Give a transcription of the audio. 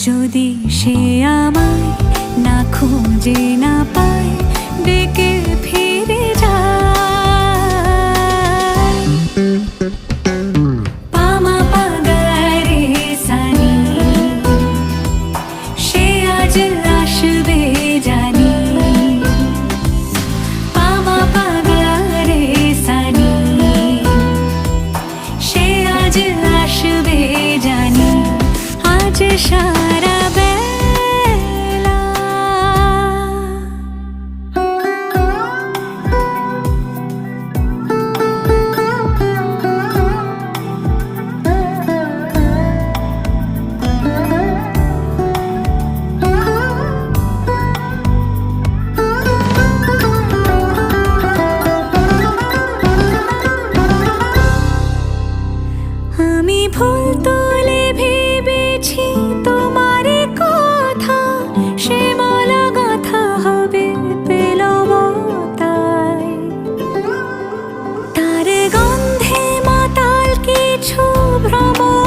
যদি সে আমায় না খুঁজে না পায়, ডেকে ফিরে যায়। পামা পাগারে সানি, সে আজ আসবে জানি। পামা পাগারে সানি, সে আজ আসবে জানি। আজ সারা বেলা আমি ফুল তুলে ভেবেছি তোমার কথা, সে মালা গাঁথা হবে বেলবতায়। তার গন্ধে মাতাল কিছু ভ্রমর